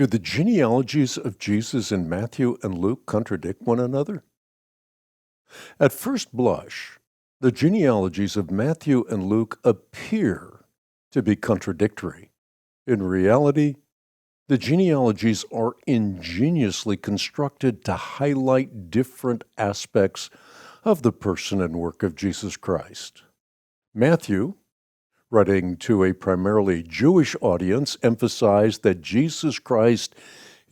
Do the genealogies of Jesus in Matthew and Luke contradict one another? At first blush, the genealogies of Matthew and Luke appear to be contradictory. In reality, the genealogies are ingeniously constructed to highlight different aspects of the person and work of Jesus Christ. Matthew, writing to a primarily Jewish audience, emphasized that Jesus Christ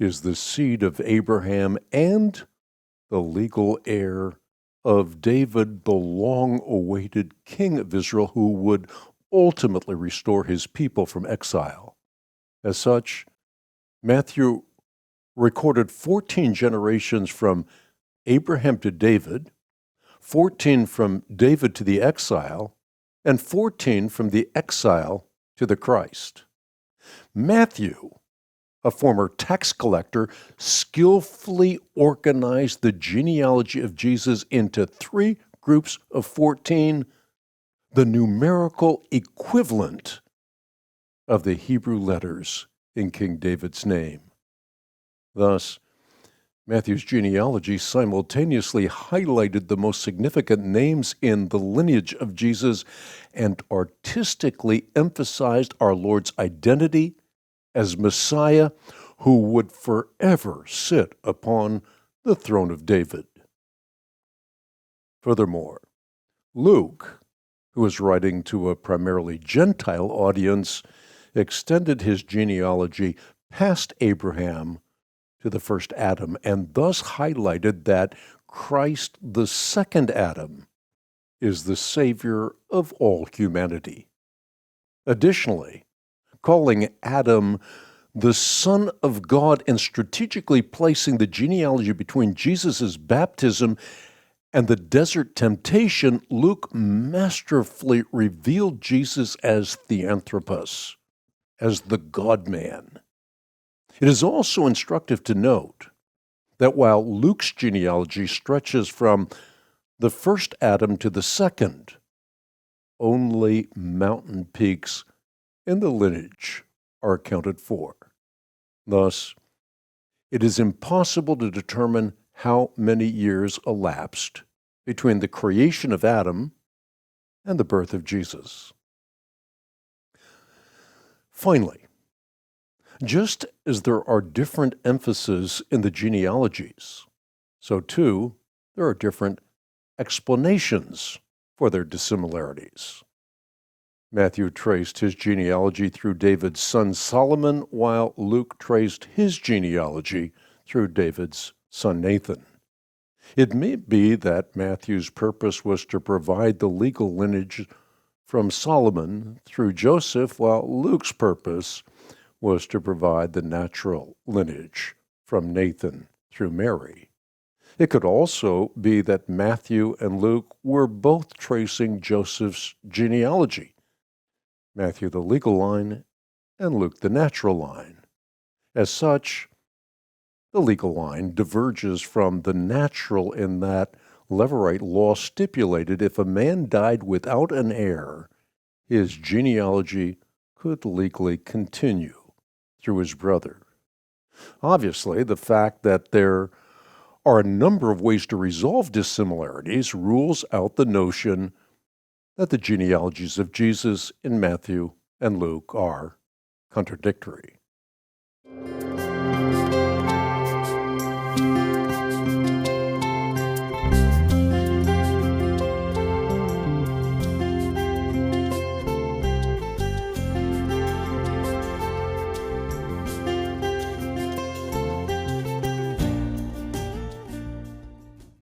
is the seed of Abraham and the legal heir of David, the long-awaited king of Israel, who would ultimately restore his people from exile. As such, Matthew recorded 14 generations from Abraham to David, 14 from David to the exile, and 14 from the exile to the Christ. Matthew, a former tax collector, skillfully organized the genealogy of Jesus into 3 groups of 14, the numerical equivalent of the Hebrew letters in King David's name. Thus, Matthew's genealogy simultaneously highlighted the most significant names in the lineage of Jesus and artistically emphasized our Lord's identity as Messiah who would forever sit upon the throne of David. Furthermore, Luke, who is writing to a primarily Gentile audience, extended his genealogy past Abraham to the first Adam, and thus highlighted that Christ, the second Adam, is the Savior of all humanity. Additionally, calling Adam the Son of God and strategically placing the genealogy between Jesus' baptism and the desert temptation, Luke masterfully revealed Jesus as Theanthropos, as the God-man. It is also instructive to note that while Luke's genealogy stretches from the first Adam to the second, only mountain peaks in the lineage are accounted for. Thus, it is impossible to determine how many years elapsed between the creation of Adam and the birth of Jesus. Finally, just as there are different emphases in the genealogies, so too there are different explanations for their dissimilarities. Matthew traced his genealogy through David's son Solomon, while Luke traced his genealogy through David's son Nathan. It may be that Matthew's purpose was to provide the legal lineage from Solomon through Joseph, while Luke's purpose was to provide the natural lineage from Nathan through Mary. It could also be that Matthew and Luke were both tracing Joseph's genealogy, Matthew the legal line and Luke the natural line. As such, the legal line diverges from the natural in that Levirate law stipulated if a man died without an heir, his genealogy could legally continue through his brother. Obviously, the fact that there are a number of ways to resolve dissimilarities rules out the notion that the genealogies of Jesus in Matthew and Luke are contradictory.